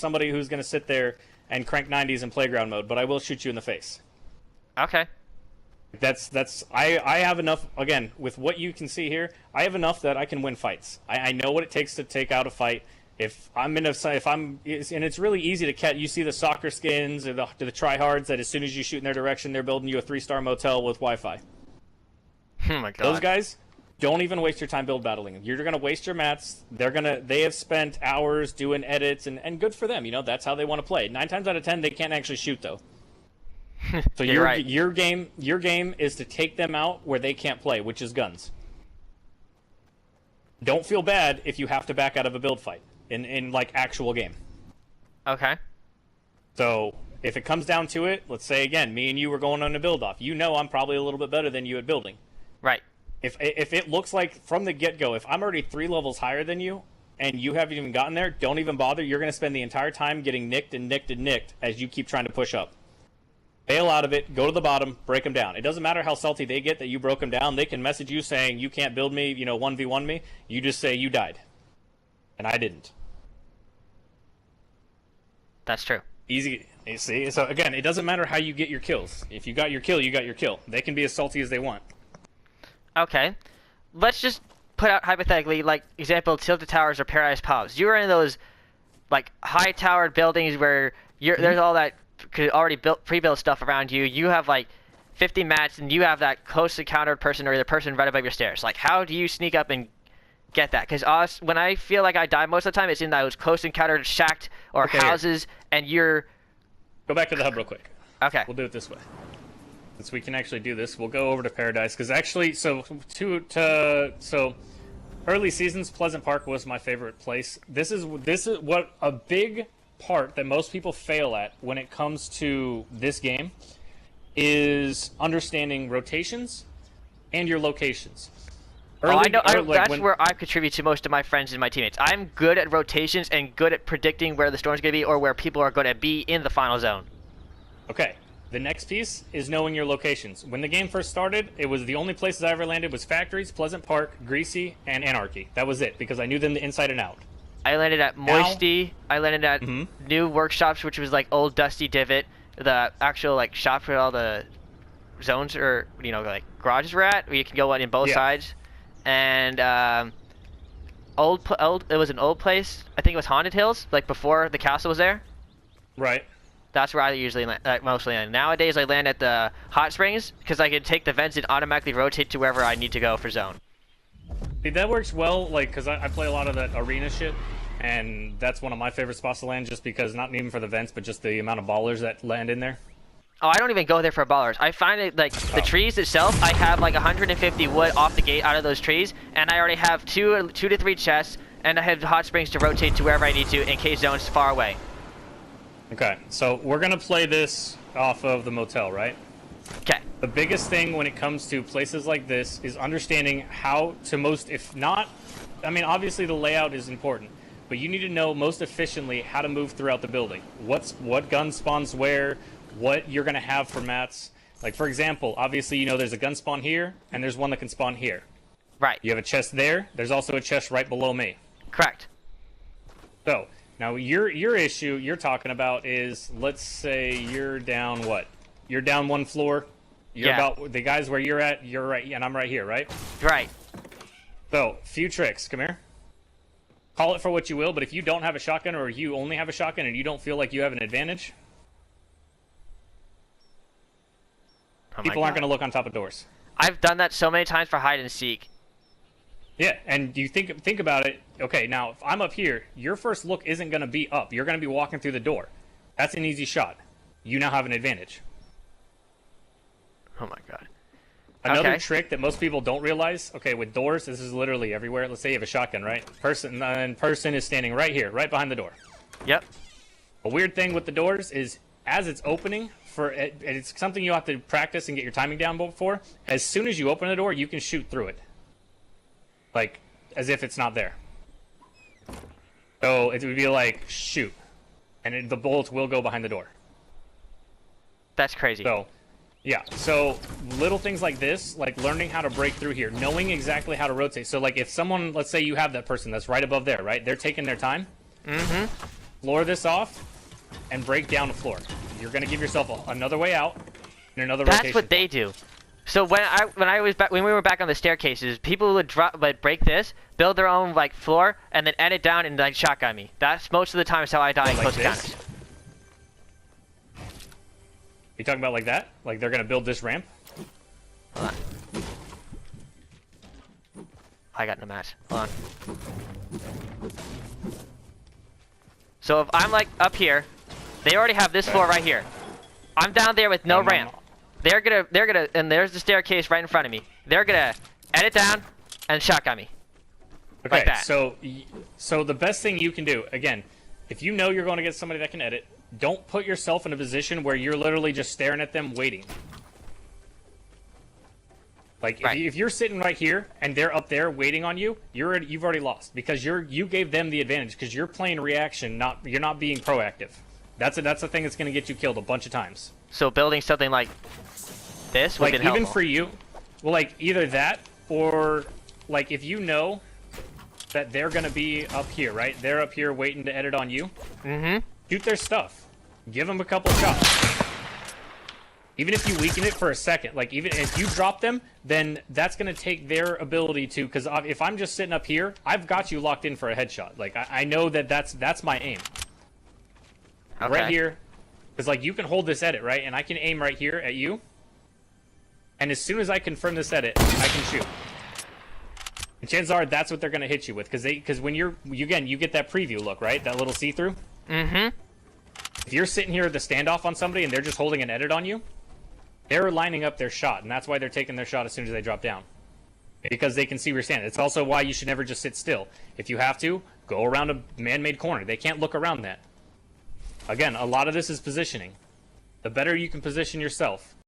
somebody who's going to sit there and crank 90s in playground mode, but I will shoot you in the face. Okay. I have enough, again, with what you can see here, I have enough that I can win fights. I know what it takes to take out a fight. And it's really easy to catch. You see the soccer skins or the tryhards that as soon as you shoot in their direction, they're building you a 3-star motel with Wi-Fi. Oh my god. Those guys, don't even waste your time build battling. You're going to waste your mats. They have spent hours doing edits, and good for them. You know, that's how they want to play. 9 times out of 10, they can't actually shoot, though. So your game is to take them out where they can't play, which is guns. Don't feel bad if you have to back out of a build fight in like actual game. Okay. So if it comes down to it, let's say again, me and you were going on a build off. You know I'm probably a little bit better than you at building. Right. If it looks like from the get-go, if I'm already 3 levels higher than you and you haven't even gotten there, don't even bother. You're going to spend the entire time getting nicked and nicked and nicked as you keep trying to push up. Bail out of it, go to the bottom, break them down. It doesn't matter how salty they get that you broke them down. They can message you saying, you can't build me, 1v1 me. You just say, you died. And I didn't. That's true. Easy. You see? So, again, it doesn't matter how you get your kills. If you got your kill, you got your kill. They can be as salty as they want. Okay. Let's just put out hypothetically, like, example, Tilted Towers or Paradise Pubs. You were in those, like, high-towered buildings where there's all that already pre-built stuff around you. You have like 50 mats, and you have that close encountered person or the person right above your stairs. Like, how do you sneak up and get that? Because when I feel like I die most of the time, it's in those close encountered shacked or houses, and you're. Go back to the hub real quick. Okay. We'll do it this way. Since we can actually do this, we'll go over to Paradise because actually, so early seasons, Pleasant Park was my favorite place. This is what a big part that most people fail at when it comes to this game is understanding rotations and your locations. I know. That's where I contribute to most of my friends and my teammates. I'm good at rotations and good at predicting where the storm's going to be or where people are going to be in the final zone. Okay. The next piece is knowing your locations. When the game first started, it was the only places I ever landed was Factories, Pleasant Park, Greasy, and Anarchy. That was it because I knew them inside and out. I landed at Moisty. I landed at New Workshops, which was like old Dusty Divot, the actual like shop where all the zones or like garages were at, where you can go in both sides. And it was an old place. I think it was Haunted Hills, like before the castle was there. Right. That's where I usually mostly land. Nowadays, I land at the hot springs because I can take the vents and automatically rotate to wherever I need to go for zone. See, that works well, like, because I play a lot of that arena shit, and that's one of my favorite spots to land, just because, not even for the vents, but just the amount of ballers that land in there. Oh, I don't even go there for ballers. I find it, like, the trees itself, I have, like, 150 wood off the gate out of those trees, and I already have two to three chests, and I have hot springs to rotate to wherever I need to in case zone's far away. Okay, so we're going to play this off of the motel, right? Okay. The biggest thing when it comes to places like this is understanding how to if not, I mean, obviously the layout is important, but you need to know most efficiently how to move throughout the building. What gun spawns where, what you're going to have for mats. Like, for example, obviously, there's a gun spawn here, and there's one that can spawn here. Right. You have a chest there. There's also a chest right below me. Correct. So, now your issue you're talking about is, let's say you're down what? You're down one floor. You're about the guys where you're at. You're right, and I'm right here, right? Right. So, few tricks. Come here. Call it for what you will, but if you don't have a shotgun or you only have a shotgun and you don't feel like you have an advantage, people aren't going to look on top of doors. I've done that so many times for hide and seek. Yeah, and you think about it. Okay, now if I'm up here, your first look isn't going to be up. You're going to be walking through the door. That's an easy shot. You now have an advantage. Oh my god. Another trick that most people don't realize, okay, with doors, this is literally everywhere. Let's say you have a shotgun, right? Person is standing right here, right behind the door. Yep. A weird thing with the doors is, as it's opening, it's something you have to practice and get your timing down before. As soon as you open the door, you can shoot through it. Like, as if it's not there. So it would be like, shoot. And the bullets will go behind the door. That's crazy. So, yeah. So little things like this, like learning how to break through here, knowing exactly how to rotate. So like if someone, let's say you have that person that's right above there, right? They're taking their time. Mm-hmm. floor this off and break down the floor. You're gonna give yourself another way out and another That's rotation. what they do. So when we were back on the staircases, people would break this, build their own like floor, and then edit down and like shotgun me. That's most of the times how I die in close encounters. You talking about like that? Like they're gonna build this ramp? Hold on. I got no match. Hold on. So if I'm like up here, they already have this floor right here. I'm down there with no ramp. They're gonna, and there's the staircase right in front of me. They're gonna edit down and shotgun me. Okay, like that. So the best thing you can do, again, if you know you're going to get somebody that can edit, don't put yourself in a position where you're literally just staring at them waiting. Like if you're sitting right here and they're up there waiting on you, you've already lost because you gave them the advantage because you're playing reaction, you're not being proactive. That's the thing that's going to get you killed a bunch of times. So building something like this would be helpful. Even for you, well, like either that or like if you know that they're gonna be up here, right? They're up here waiting to edit on you. Mm-hmm. Shoot their stuff. Give them a couple of shots. Even if you weaken it for a second, like even if you drop them, then that's gonna take their ability to. Because if I'm just sitting up here, I've got you locked in for a headshot. Like I know that's my aim. Okay. Right here, because like you can hold this edit, right? And I can aim right here at you. And as soon as I confirm this edit, I can shoot. And chances are that's what they're going to hit you with, because when you get that preview look, right? That little see-through. Mm-hmm. If you're sitting here at the standoff on somebody and they're just holding an edit on you, they're lining up their shot, and that's why they're taking their shot as soon as they drop down. Because they can see where you're standing. It's also why you should never just sit still. If you have to, go around a man-made corner. They can't look around that. Again, a lot of this is positioning. The better you can position yourself,